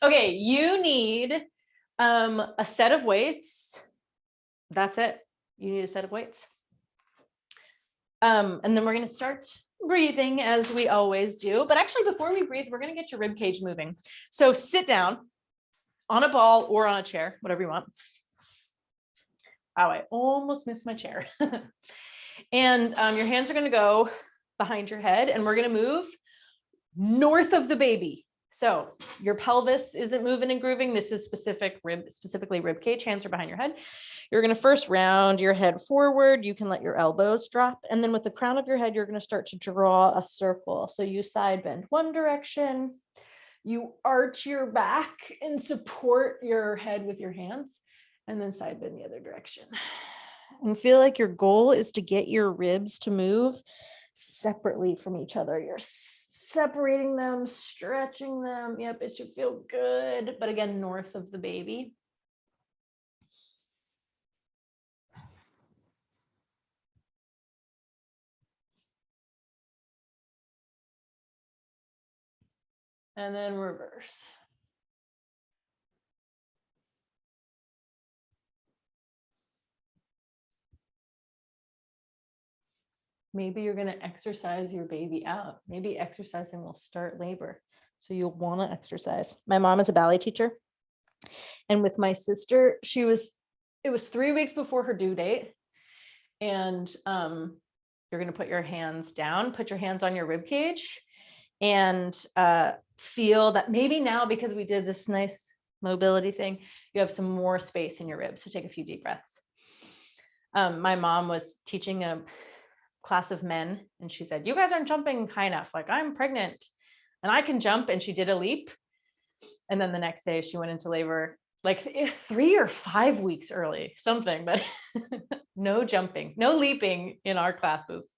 Okay, you need a set of weights. That's it. You need a set of weights. And then we're going to start breathing as we always do. But actually, before we breathe, we're going to get your rib cage moving. So sit down on a ball or on a chair, whatever you want. Oh, I almost missed my chair. And your hands are going to go behind your head, and we're going to move north of the baby. So your pelvis isn't moving and grooving. This is specifically rib cage. Hands are behind your head. You're going to first round your head forward. You can let your elbows drop. And then with the crown of your head, you're going to start to draw a circle. So you side bend one direction. You arch your back and support your head with your hands, and then side bend the other direction. And feel like your goal is to get your ribs to move separately from each other. You're separating them, stretching them. Yep, it should feel good. But again, north of the baby. And then reverse. Maybe you're going to exercise your baby out. Maybe exercising will start labor. So you'll want to exercise. My mom is a ballet teacher. And with my sister, it was 3 weeks before her due date. And you're going to put your hands down, put your hands on your rib cage, and feel that maybe now, because we did this nice mobility thing, you have some more space in your ribs. So take a few deep breaths. My mom was teaching a class of men, and she said, you guys aren't jumping high enough. Like, I'm pregnant and I can jump. And she did a leap. And then the next day she went into labor, like 3 or 5 weeks early, something, but no jumping, no leaping in our classes.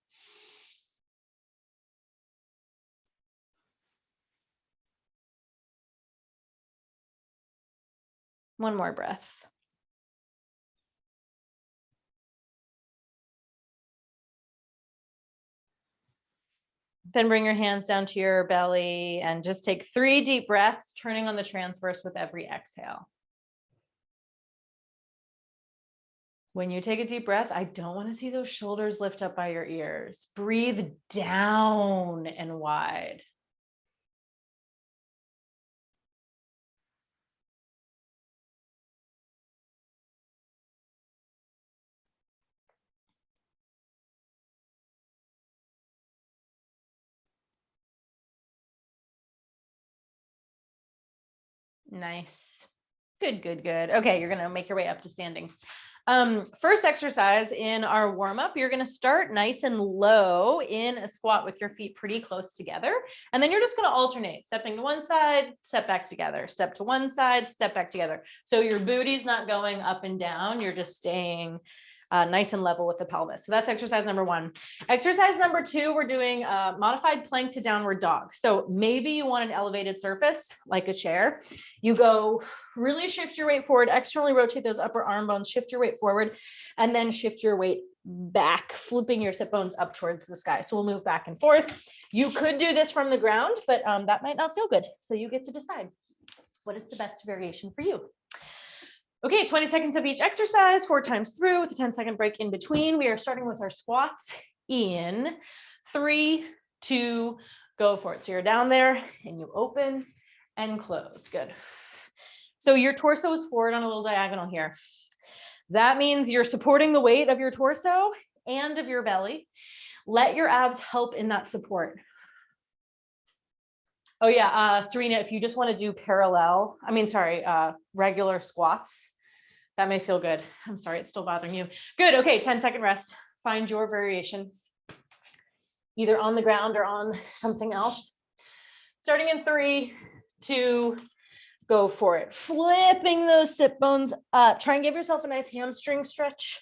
One more breath. Then bring your hands down to your belly and just take 3 deep breaths, turning on the transverse with every exhale. When you take a deep breath, I don't want to see those shoulders lift up by your ears. Breathe down and wide. Nice. Good, good, good. Okay, you're going to make your way up to standing. First exercise in our warm-up, you're going to start nice and low in a squat with your feet pretty close together. And then you're just going to alternate, stepping to one side, step back together, step to one side, step back together. So your booty's not going up and down. You're just staying nice and level with the pelvis. So that's exercise number 1. Exercise number 2, we're doing a modified plank to downward dog. So maybe you want an elevated surface like a chair. You go really shift your weight forward, externally rotate those upper arm bones, shift your weight forward, and then shift your weight back, flipping your sit bones up towards the sky. So we'll move back and forth. You could do this from the ground, but that might not feel good. So you get to decide what is the best variation for you. Okay, 20 seconds of each exercise, 4 times through with a 10-second break in between. We are starting with our squats in 3, 2, go for it. So you're down there and you open and close. Good. So your torso is forward on a little diagonal here. That means you're supporting the weight of your torso and of your belly. Let your abs help in that support. Oh yeah, Serena, if you just want to do regular squats, that may feel good. I'm sorry, it's still bothering you. Good, okay, 10-second rest. Find your variation, either on the ground or on something else. Starting in 3, 2, go for it. Flipping those sit bones up. Try and give yourself a nice hamstring stretch.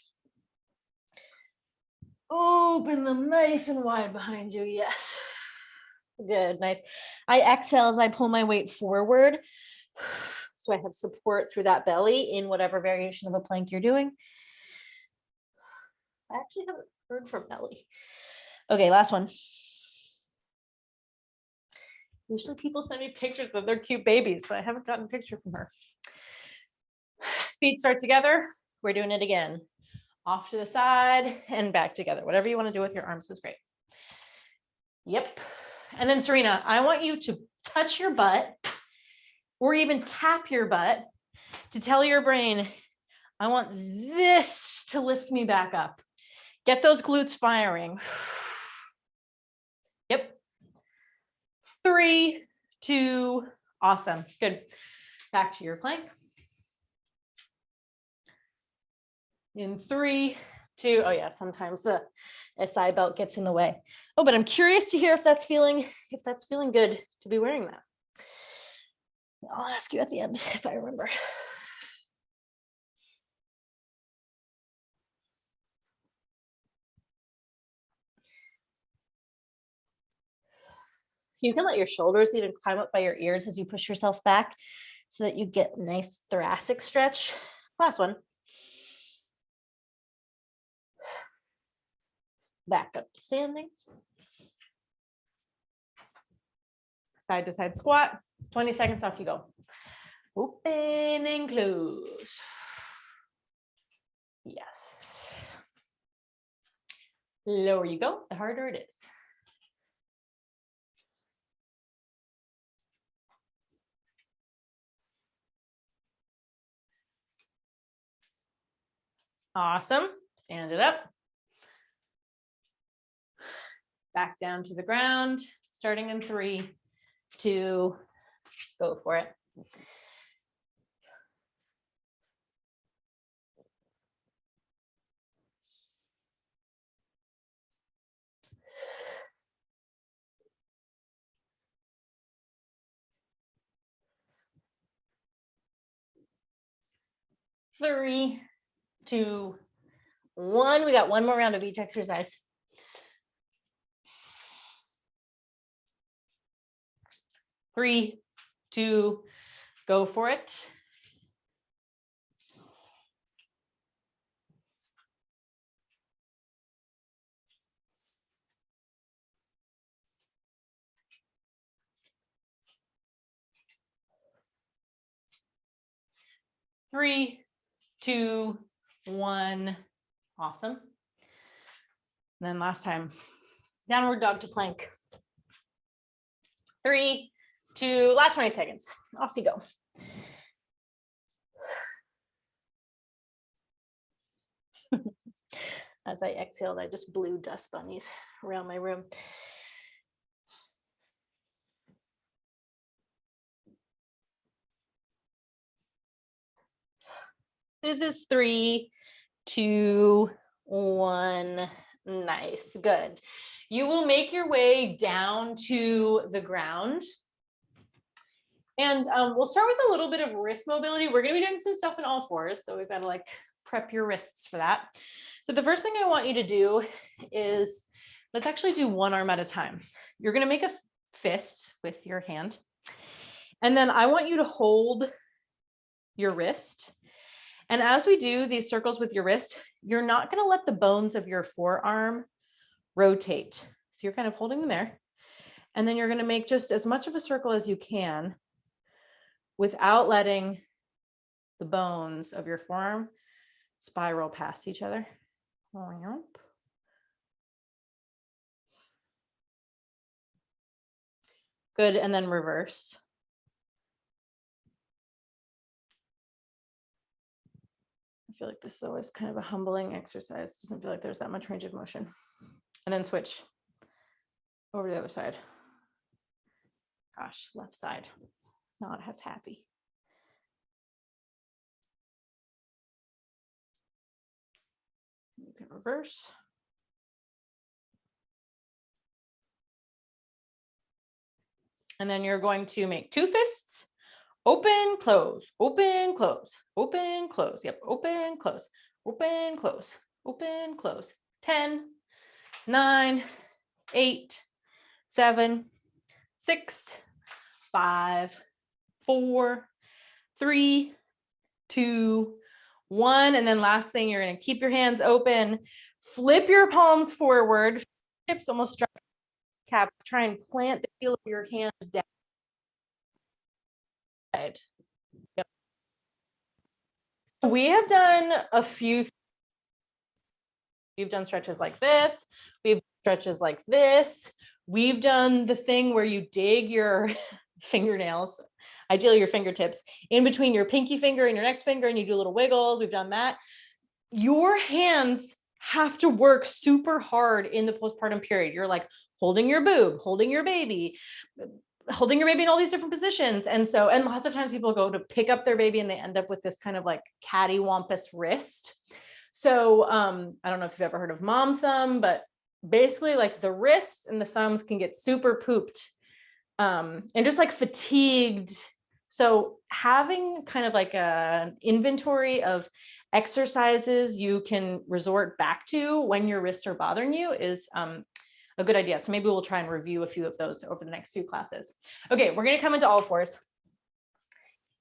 Open them nice and wide behind you, yes. Good, nice. I exhale as I pull my weight forward. So I have support through that belly in whatever variation of a plank you're doing. I actually haven't heard from belly. Okay, last one. Usually people send me pictures of their cute babies, but I haven't gotten a picture from her. Feet start together. We're doing it again. Off to the side and back together. Whatever you want to do with your arms is great. Yep. And then Serena, I want you to touch your butt or even tap your butt to tell your brain, I want this to lift me back up. Get those glutes firing. Yep. 3, 2, awesome. Good. Back to your plank. In 3, 2, oh yeah, sometimes the SI belt gets in the way. Oh, but I'm curious to hear if that's feeling good to be wearing that. I'll ask you at the end if I remember. You can let your shoulders even climb up by your ears as you push yourself back so that you get a nice thoracic stretch. Last one. Back up to standing. Side to side squat. 20 seconds, off you go. Open and close. Yes. Lower you go, the harder it is. Awesome. Stand it up. Back down to the ground, starting in 3, 2, go for it. Three, 2, 1. We got one more round of each exercise. Three, 2, go for it. Three, 2, 1. Awesome. And then last time, downward dog to plank. 3, 2, last 20 seconds. Off you go. As I exhaled, I just blew dust bunnies around my room. This is 3, 2, 1. Nice, good. You will make your way down to the ground. And we'll start with a little bit of wrist mobility. We're going to be doing some stuff in all fours, so we've got to like prep your wrists for that. So the first thing I want you to do is, let's actually do one arm at a time. You're going to make a fist with your hand. And then I want you to hold your wrist. And as we do these circles with your wrist, you're not going to let the bones of your forearm rotate. So you're kind of holding them there. And then you're going to make just as much of a circle as you can without letting the bones of your forearm spiral past each other. Good, and then reverse. I feel like this is always kind of a humbling exercise. It doesn't feel like there's that much range of motion. And then switch over to the other side. Gosh, left side, not as happy. You can reverse. And then you're going to make 2 fists. Open, close, open, close, open, close. Yep, open, close, open, close, open, close. 10, 9, 8, 7, 6, 5, 4, 3, 2, 1. And then last thing, you're going to keep your hands open, flip your palms forward, hips almost strike cap, try and plant the heel of your hand down We have done a few. We've done stretches like this. We've stretches like this. We've done the thing where you dig your fingernails, ideally your fingertips, in between your pinky finger and your next finger, and you do a little wiggle. We've done that. Your hands have to work super hard in the postpartum period. You're like holding your boob, holding your baby in all these different positions. And lots of times people go to pick up their baby and they end up with this kind of like cattywampus wrist. So I don't know if you've ever heard of mom thumb, but basically like the wrists and the thumbs can get super pooped and just like fatigued. So having kind of like an inventory of exercises you can resort back to when your wrists are bothering you is a good idea. So maybe we'll try and review a few of those over the next few classes. Okay, we're going to come into all fours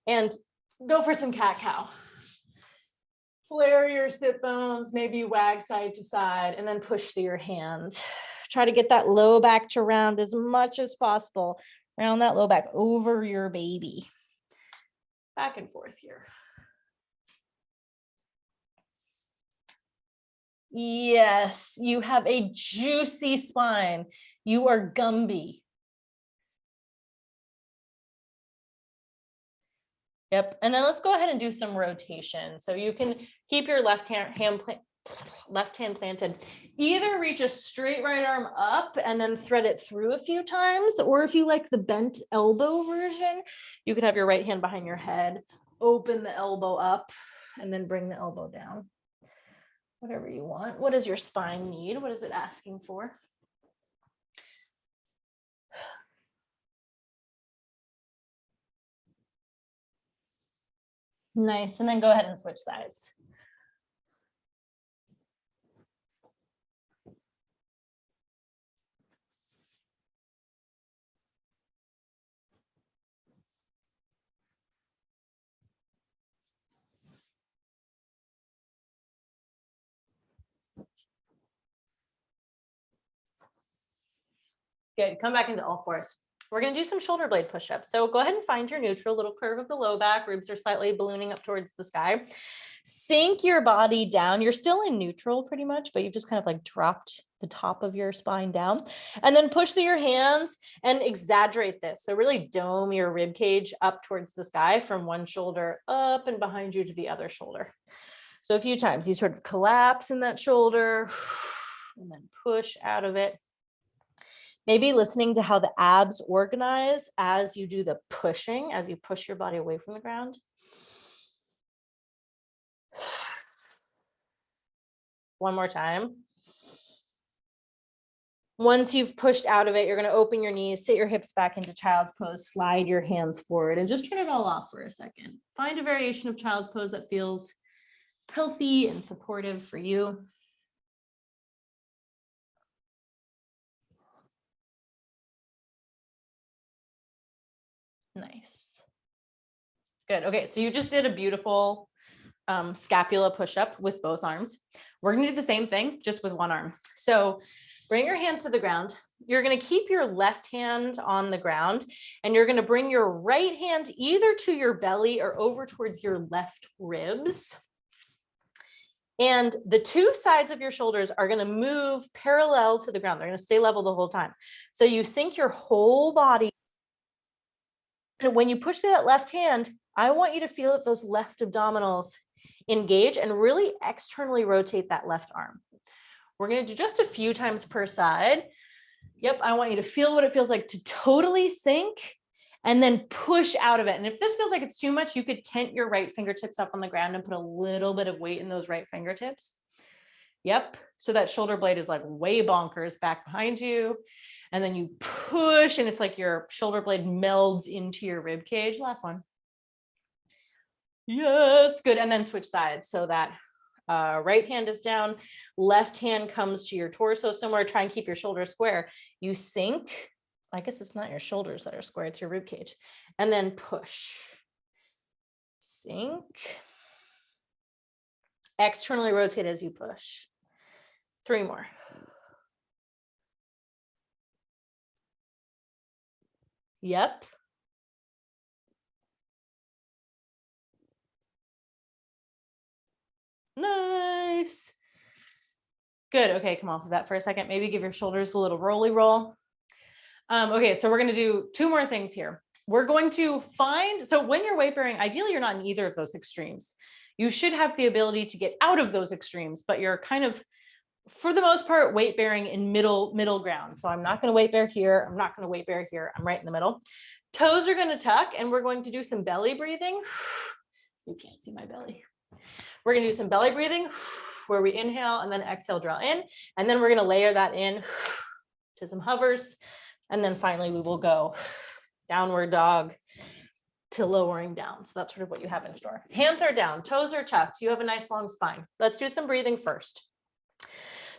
and go for some cat-cow. Flare your sit bones, maybe wag side to side, and then push through your hand. Try to get that low back to round as much as possible. Round that low back over your baby. Back and forth here. Yes, you have a juicy spine. You are Gumby. Yep. And then let's go ahead and do some rotation. So you can keep your left hand planted. Either reach a straight right arm up and then thread it through a few times, or if you like the bent elbow version, you could have your right hand behind your head, open the elbow up, and then bring the elbow down. Whatever you want. What does your spine need? What is it asking for? Nice. And then go ahead and switch sides. Good. Come back into all fours. We're going to do some shoulder blade push-ups. So go ahead and find your neutral, little curve of the low back. Ribs are slightly ballooning up towards the sky. Sink your body down. You're still in neutral pretty much, but you've just kind of like dropped the top of your spine down. And then push through your hands and exaggerate this. So really dome your rib cage up towards the sky from one shoulder up and behind you to the other shoulder. So a few times you sort of collapse in that shoulder and then push out of it. Maybe listening to how the abs organize as you do the pushing, as you push your body away from the ground. One more time. Once you've pushed out of it, you're going to open your knees, sit your hips back into child's pose, slide your hands forward, and just turn it all off for a second. Find a variation of child's pose that feels healthy and supportive for you. Nice. Good. Okay, so you just did a beautiful scapula push-up with both arms. We're going to do the same thing, just with one arm. So bring your hands to the ground. You're going to keep your left hand on the ground, and you're going to bring your right hand either to your belly or over towards your left ribs. And the two sides of your shoulders are going to move parallel to the ground. They're going to stay level the whole time. So you sink your whole body. And when you push through that left hand, I want you to feel that those left abdominals engage and really externally rotate that left arm. We're going to do just a few times per side. Yep, I want you to feel what it feels like to totally sink and then push out of it. And if this feels like it's too much, you could tent your right fingertips up on the ground and put a little bit of weight in those right fingertips. Yep, so that shoulder blade is like way bonkers back behind you. And then you push and it's like your shoulder blade melds into your rib cage. Last one. Yes, good. And then switch sides so that right hand is down, left hand comes to your torso somewhere. Try and keep your shoulders square. You sink. I guess it's not your shoulders that are square, it's your rib cage. And then push. Sink. Externally rotate as you push. 3 more. Yep. Nice. Good. Okay, come off of that for a second. Maybe give your shoulders a little rolly roll. Okay, so we're going to do 2 more things here. We're going to find, so when you're weight bearing, ideally you're not in either of those extremes. You should have the ability to get out of those extremes, but you're kind of, for the most part, weight bearing in middle ground. So I'm not going to weight bear here. I'm not going to weight bear here. I'm right in the middle. Toes are going to tuck, and we're going to do some belly breathing. You can't see my belly. We're going to do some belly breathing where we inhale and then exhale, draw in, and then we're going to layer that in to some hovers. And then finally, we will go downward dog to lowering down. So that's sort of what you have in store. Hands are down, toes are tucked. You have a nice long spine. Let's do some breathing first.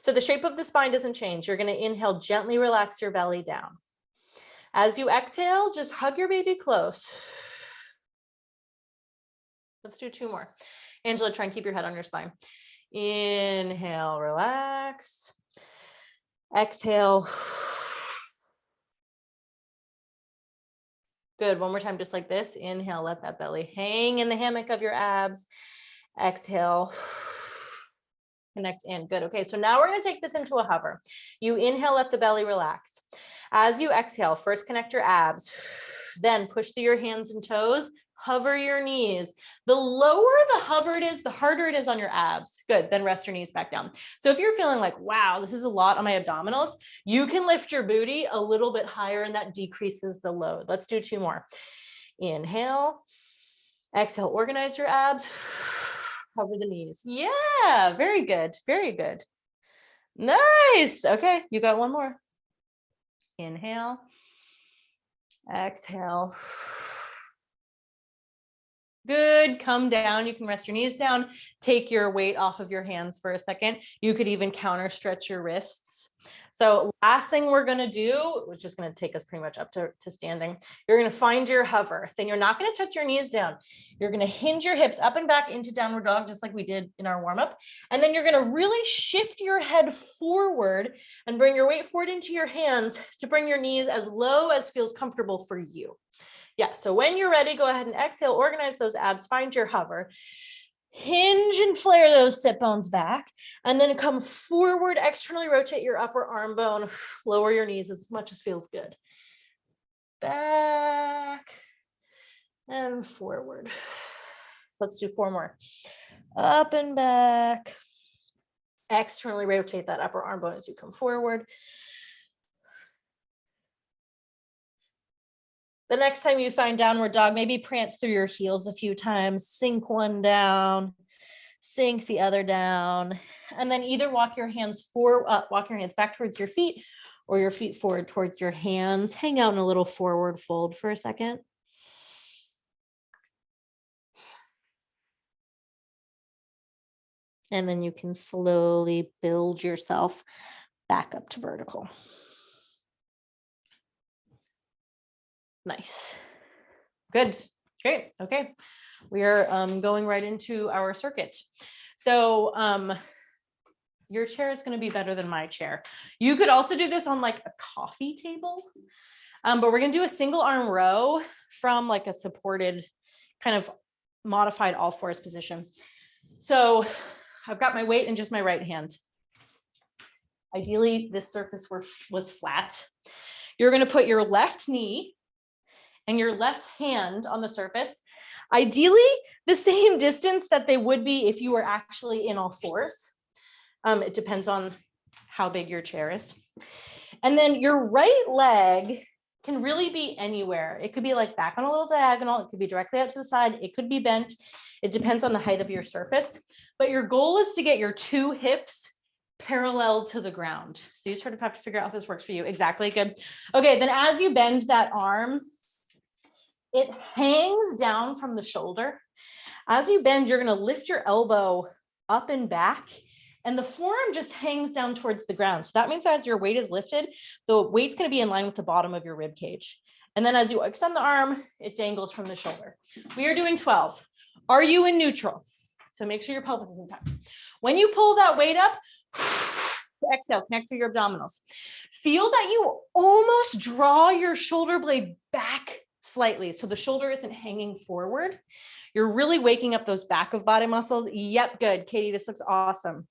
So the shape of the spine doesn't change. You're going to inhale, gently relax your belly down. As you exhale, just hug your baby close. Let's do 2 more. Angela, try and keep your head on your spine. Inhale, relax. Exhale. Good. One more time, just like this. Inhale, let that belly hang in the hammock of your abs. Exhale. Connect in. Good. Okay, so now we're going to take this into a hover. You inhale, let the belly relax. As you exhale, first connect your abs, then push through your hands and toes, hover your knees. The lower the hover it is, the harder it is on your abs. Good. Then rest your knees back down. So if you're feeling like, wow, this is a lot on my abdominals, you can lift your booty a little bit higher and that decreases the load. Let's do 2 more. Inhale, exhale, organize your abs, hover the knees. Yeah, very good. Very good. Nice. Okay, you got 1 more. Inhale, exhale. Good. Come down. You can rest your knees down. Take your weight off of your hands for a second. You could even counter stretch your wrists. So last thing we're going to do, which is going to take us pretty much up to standing, you're going to find your hover. Then you're not going to touch your knees down. You're going to hinge your hips up and back into downward dog, just like we did in our warm up. And then you're going to really shift your head forward and bring your weight forward into your hands to bring your knees as low as feels comfortable for you. Yeah, so when you're ready, go ahead and exhale, organize those abs, find your hover, hinge and flare those sit bones back, and then come forward, externally rotate your upper arm bone, lower your knees as much as feels good. Back and forward. Let's do 4 more. Up and back. Externally rotate that upper arm bone as you come forward. The next time you find downward dog, maybe prance through your heels a few times, sink one down, sink the other down, and then either walk your hands back towards your feet or your feet forward towards your hands. Hang out in a little forward fold for a second. And then you can slowly build yourself back up to vertical. Nice. Good. Great. Okay. We are going right into our circuit. So your chair is going to be better than my chair. You could also do this on like a coffee table, but we're going to do a single arm row from like a supported kind of modified all fours position. So I've got my weight in just my right hand. Ideally, this surface was flat. You're going to put your left knee and your left hand on the surface, ideally the same distance that they would be if you were actually in all fours. It depends on how big your chair is. And then your right leg can really be anywhere. It could be like back on a little diagonal. It could be directly out to the side. It could be bent. It depends on the height of your surface. But your goal is to get your 2 hips parallel to the ground. So you sort of have to figure out if this works for you. Exactly. Good. Okay. Then as you bend that arm, it hangs down from the shoulder. As you bend, you're going to lift your elbow up and back, and the forearm just hangs down towards the ground. So that means as your weight is lifted, the weight's going to be in line with the bottom of your rib cage. And then as you extend the arm, it dangles from the shoulder. We are doing 12. Are you in neutral? So make sure your pelvis is intact. When you pull that weight up, exhale, connect through your abdominals. Feel that you almost draw your shoulder blade back slightly. So the shoulder isn't hanging forward. You're really waking up those back of body muscles. Yep, good. Katie, this looks awesome.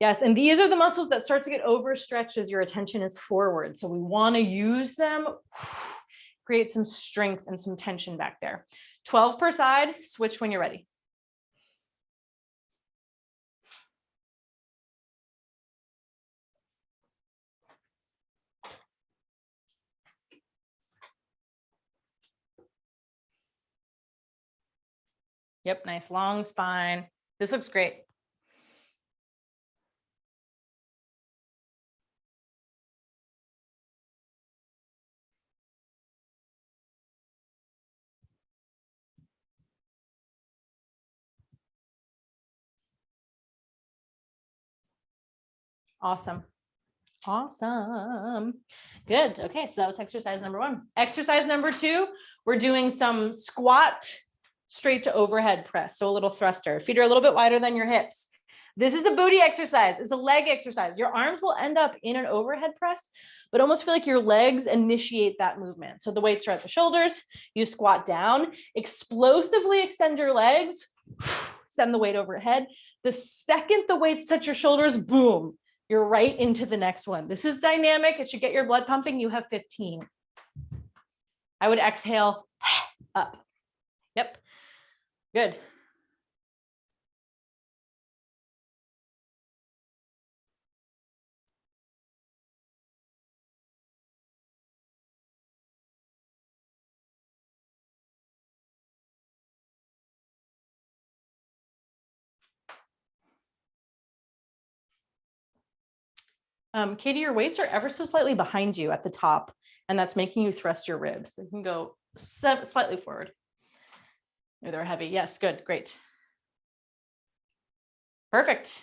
Yes, and these are the muscles that start to get overstretched as your attention is forward. So we want to use them, create some strength and some tension back there. 12 per side, switch when you're ready. Yep, nice long spine. This looks great. Awesome. Awesome. Good. Okay, so that was exercise number 1. Exercise number 2, we're doing some squat straight to overhead press. So a little thruster. Feet are a little bit wider than your hips. This is a booty exercise. It's a leg exercise. Your arms will end up in an overhead press, but almost feel like your legs initiate that movement. So the weights are at the shoulders. You squat down, explosively extend your legs, send the weight overhead. The second the weights touch your shoulders, boom, you're right into the next one. This is dynamic. It should get your blood pumping. You have 15. I would exhale up. Yep. Good. Katie, your weights are ever so slightly behind you at the top, and that's making you thrust your ribs. You can go slightly forward. They're heavy. Yes, good, great. Perfect.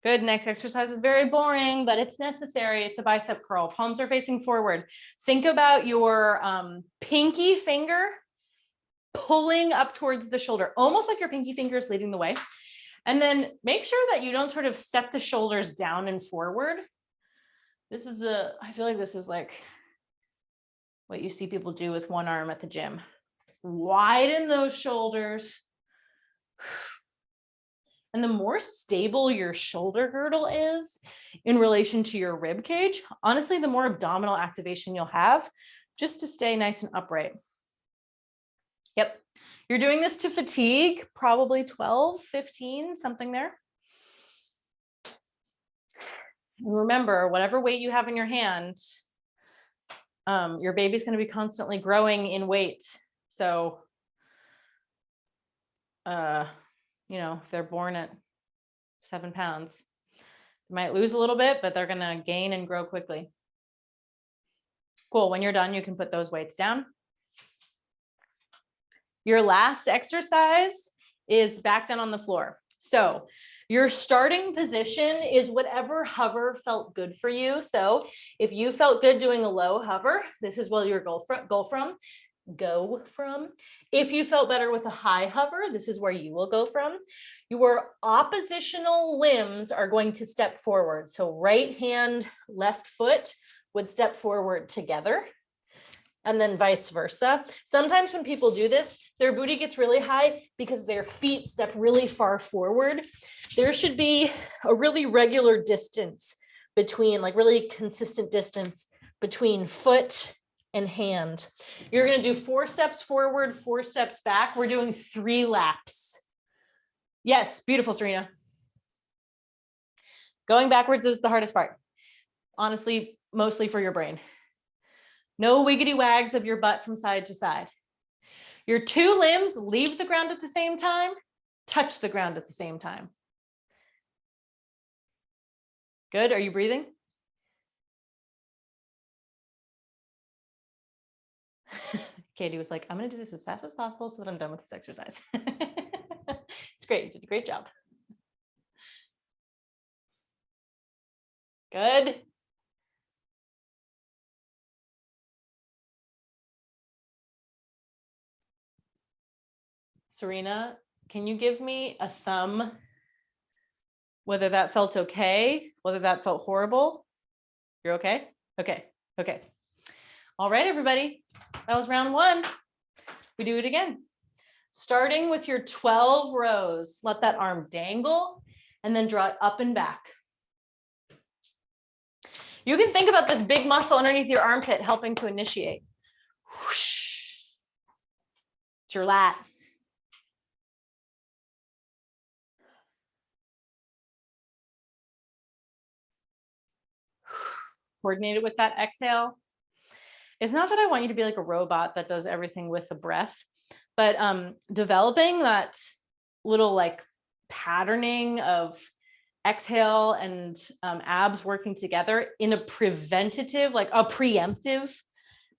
Good. Next exercise is very boring, but it's necessary. It's a bicep curl. Palms are facing forward. Think about your pinky finger pulling up towards the shoulder, almost like your pinky finger is leading the way. And then make sure that you don't sort of step the shoulders down and forward. This is I feel like this is like what you see people do with one arm at the gym. Widen those shoulders. And the more stable your shoulder girdle is in relation to your rib cage, honestly, the more abdominal activation you'll have just to stay nice and upright. Yep. You're doing this to fatigue, probably 12, 15, something there. And remember, whatever weight you have in your hand, your baby's going to be constantly growing in weight. So, you know, if they're born at 7 pounds, they might lose a little bit, but they're going to gain and grow quickly. Cool. When you're done, you can put those weights down. Your last exercise is back down on the floor. So your starting position is whatever hover felt good for you. So if you felt good doing a low hover, this is where your go from. If you felt better with a high hover, this is where you will go from. Your oppositional limbs are going to step forward. So right hand, left foot would step forward together, and then vice versa. Sometimes when people do this, their booty gets really high because their feet step really far forward. There should be a really regular distance between, like really consistent distance between foot and hand. You're going to do 4 steps forward, 4 steps back. We're doing 3 laps. Yes, beautiful, Serena. Going backwards is the hardest part. Honestly, mostly for your brain. No wiggity wags of your butt from side to side. Your 2 limbs leave the ground at the same time, touch the ground at the same time. Good. Are you breathing? Katie was like, I'm going to do this as fast as possible so that I'm done with this exercise. It's great. You did a great job. Good. Serena, can you give me a thumb Whether that felt okay, whether that felt horrible. You're okay? Okay. Okay. All right, everybody. That was round 1. We do it again. Starting with your 12 rows, let that arm dangle and then draw it up and back. You can think about this big muscle underneath your armpit helping to initiate. Whoosh. It's your lat. Coordinated with that exhale. It's not that I want you to be like a robot that does everything with the breath, but developing that little like patterning of exhale and abs working together in a preventative, like a preemptive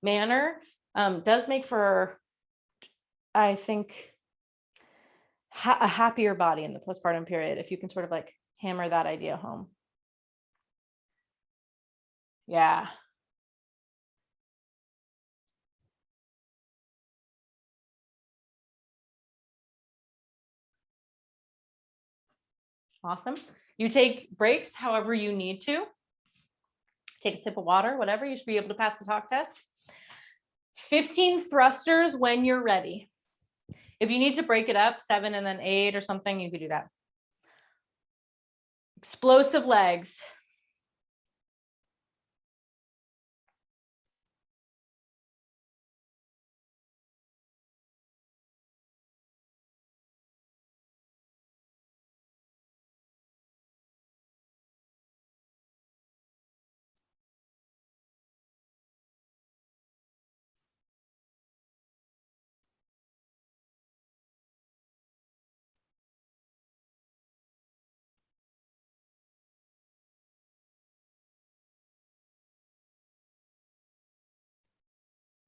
manner does make for, I think, a happier body in the postpartum period if you can sort of like hammer that idea home. Yeah. Awesome. You take breaks however you need to. Take a sip of water, whatever. You should be able to pass the talk test. 15 thrusters when you're ready. If you need to break it up, 7 and then 8 or something, you could do that. Explosive legs.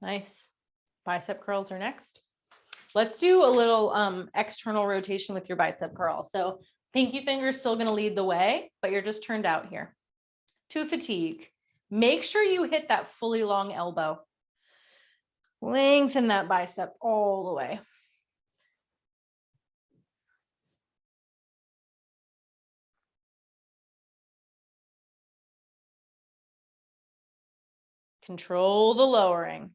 Nice. Bicep curls are next. Let's do a little external rotation with your bicep curl. So pinky finger is still going to lead the way, but you're just turned out here. To fatigue. Make sure you hit that fully long elbow. Lengthen that bicep all the way. Control the lowering.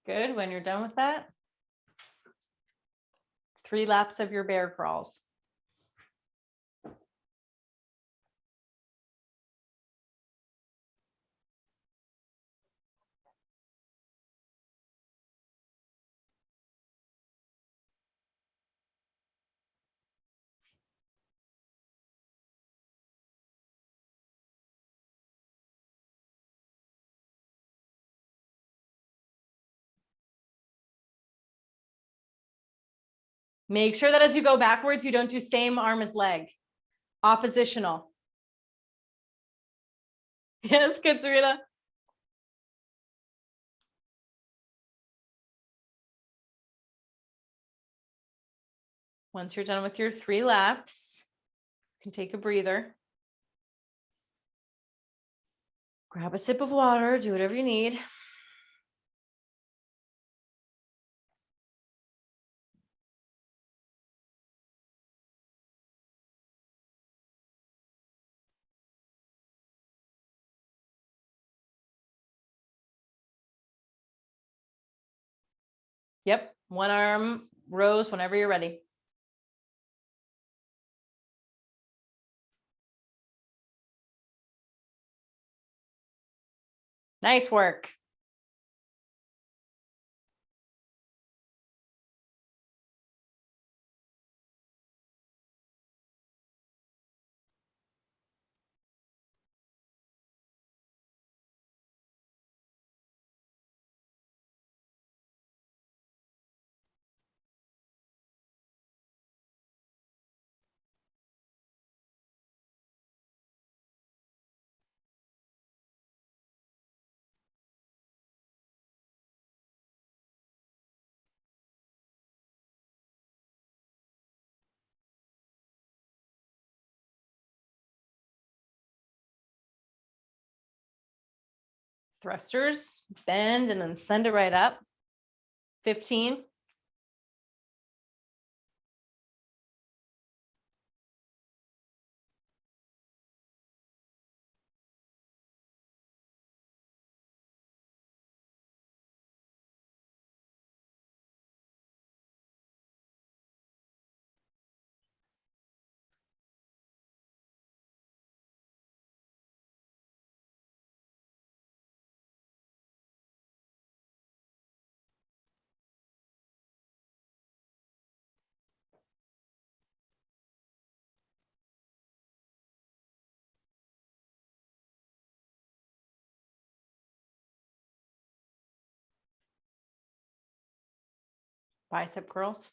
Good. When you're done with that, 3 laps of your bear crawls. Make sure that as you go backwards, you don't do same arm as leg. Oppositional. Yes, good, Sarita. Once you're done with your 3 laps, you can take a breather. Grab a sip of water, do whatever you need. Yep, one arm rows whenever you're ready. Nice work. Thrusters, bend and then send it right up. 15. Bicep curls.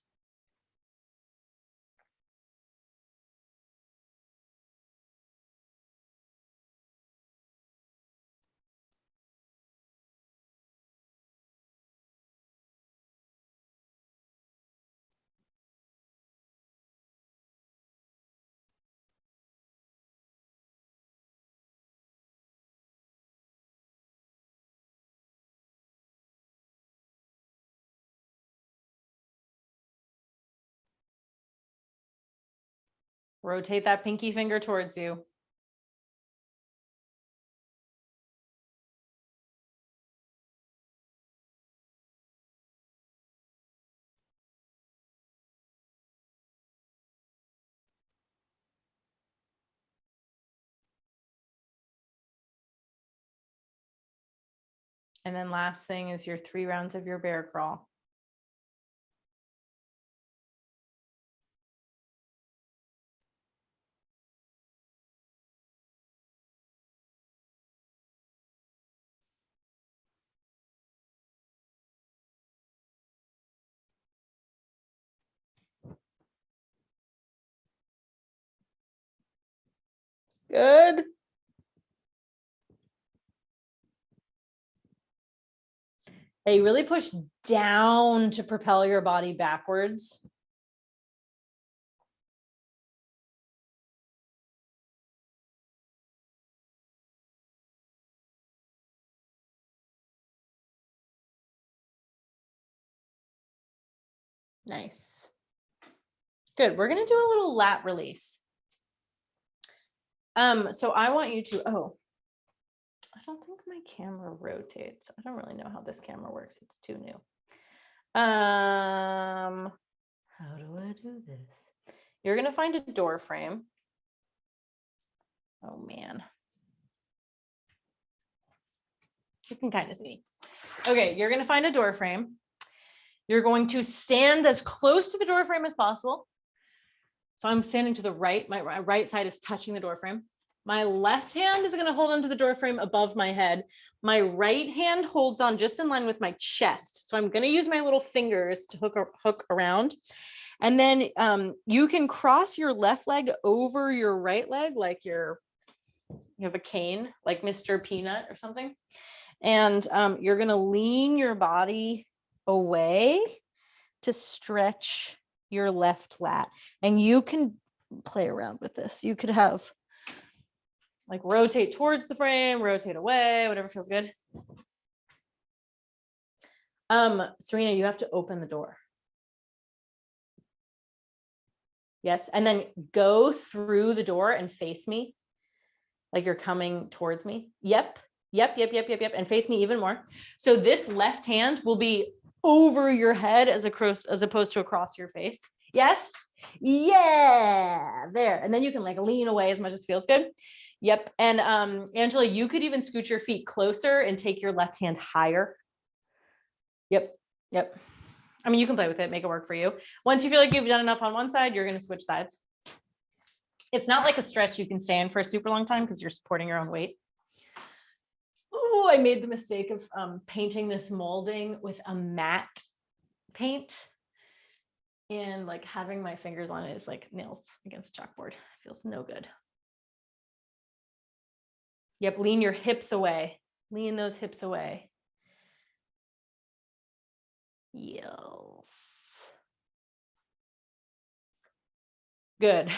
Rotate that pinky finger towards you. And then last thing is your 3 rounds of your bear crawl. Good. Hey, really push down to propel your body backwards. Nice. Good. We're going to do a little lat release. So I want you to, I don't think my camera rotates. I don't really know how this camera works. It's too new. How do I do this? You're going to find a door frame. Oh man. You can kind of see. Okay, you're going to find a door frame. You're going to stand as close to the door frame as possible. So I'm standing to the right. My right side is touching the door frame. My left hand is going to hold onto the door frame above my head. My right hand holds on just in line with my chest. So I'm going to use my little fingers to hook around. And then you can cross your left leg over your right leg, like you have a cane, like Mr. Peanut or something. And you're going to lean your body away to stretch your left lat. And you can play around with this. You could have like rotate towards the frame, rotate away, whatever feels good. Serena, you have to open the door. Yes, and then go through the door and face me like you're coming towards me. Yep, and face me even more. So this left hand will be over your head as opposed to across your face. Yes, yeah, there. And then you can like lean away as much as feels good. Yep, and Angela, you could even scoot your feet closer and take your left hand higher. Yep. I mean, you can play with it, make it work for you. Once you feel like you've done enough on one side, you're going to switch sides. It's not like a stretch you can stay in for a super long time because you're supporting your own weight. Oh, I made the mistake of painting this molding with a matte paint, and like having my fingers on it is like nails against a chalkboard. Feels no good. Yep, lean your hips away. Lean those hips away. Yes. Good.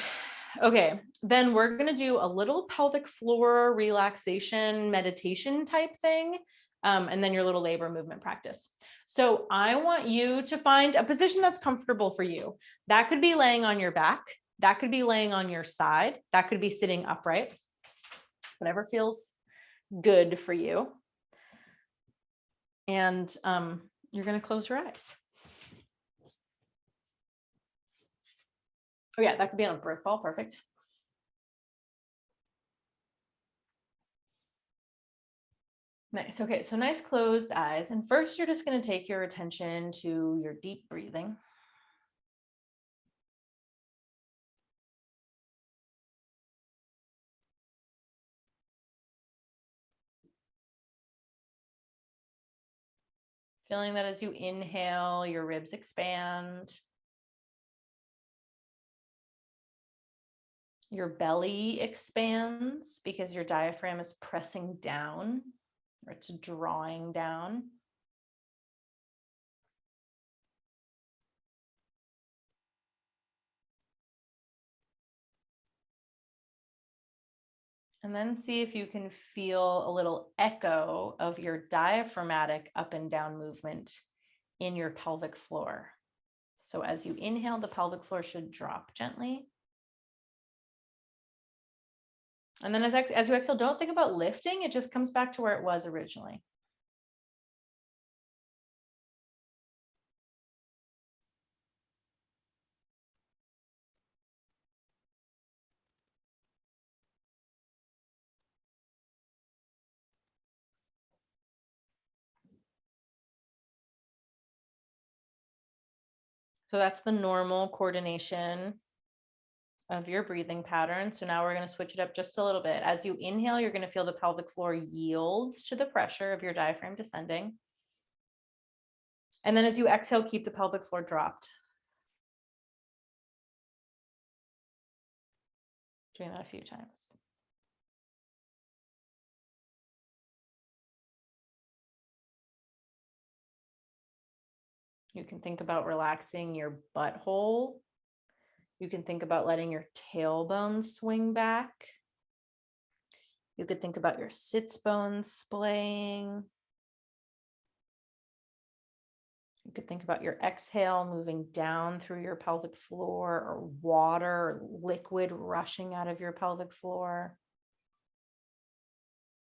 Okay, then we're going to do a little pelvic floor relaxation meditation type thing, and then your little labor movement practice. So I want you to find a position that's comfortable for you. That could be laying on your back. That could be laying on your side. That could be sitting upright. Whatever feels good for you. And you're going to close your eyes. Oh yeah, that could be on a birth ball. Perfect. Nice. Okay, so nice closed eyes. And first, you're just going to take your attention to your deep breathing. Feeling that as you inhale, your ribs expand. Your belly expands because your diaphragm is pressing down, or it's drawing down. And then see if you can feel a little echo of your diaphragmatic up and down movement in your pelvic floor. So as you inhale, the pelvic floor should drop gently. And then as you exhale, don't think about lifting. It just comes back to where it was originally. So that's the normal coordination of your breathing pattern. So now we're going to switch it up just a little bit. As you inhale, you're going to feel the pelvic floor yields to the pressure of your diaphragm descending. And then as you exhale, keep the pelvic floor dropped. Doing that a few times. You can think about relaxing your butthole. You can think about letting your tailbone swing back. You could think about your sits bones splaying. You could think about your exhale moving down through your pelvic floor, or water or liquid rushing out of your pelvic floor.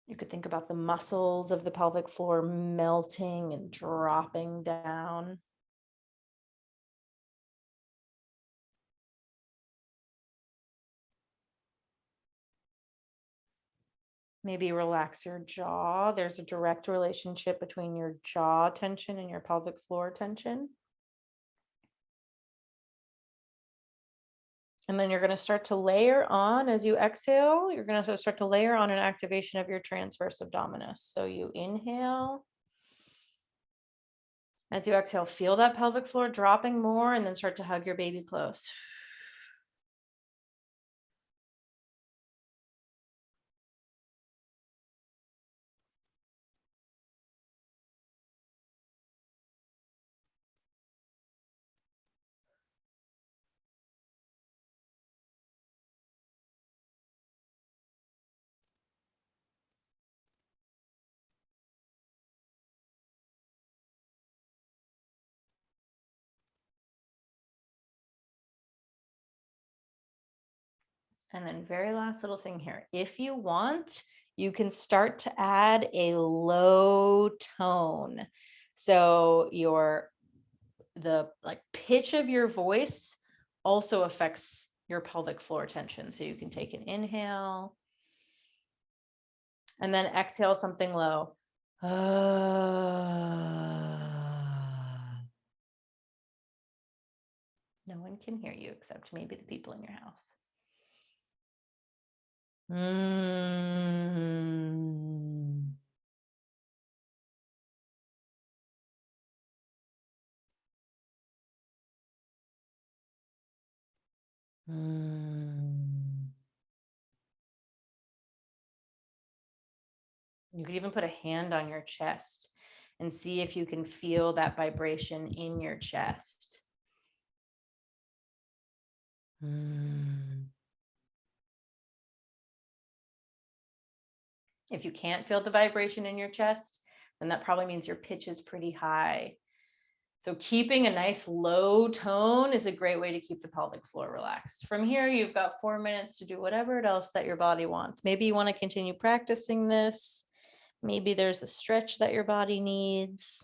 You could think about the muscles of the pelvic floor melting and dropping down. Maybe relax your jaw. There's a direct relationship between your jaw tension and your pelvic floor tension. And then you're going to start to layer on, as you exhale, you're going to start to layer on an activation of your transverse abdominis. So you inhale. As you exhale, feel that pelvic floor dropping more, and then start to hug your baby close. And then very last little thing here. If you want, you can start to add a low tone. So the pitch of your voice also affects your pelvic floor tension. So you can take an inhale and then exhale something low. No one can hear you except maybe the people in your house. You could even put a hand on your chest and see if you can feel that vibration in your chest. If you can't feel the vibration in your chest, then that probably means your pitch is pretty high. So keeping a nice low tone is a great way to keep the pelvic floor relaxed. From here, you've got 4 minutes to do whatever else that your body wants. Maybe you want to continue practicing this. Maybe there's a stretch that your body needs.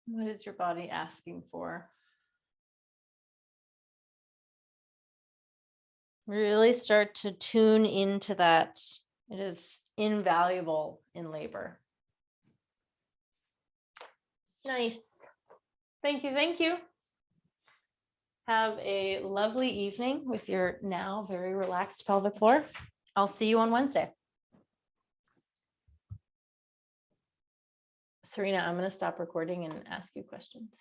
What is your body asking for? Really start to tune into that. It is invaluable in labor. Nice. Thank you. Thank you. Have a lovely evening with your now very relaxed pelvic floor. I'll see you on Wednesday. Serena, I'm going to stop recording and ask you questions.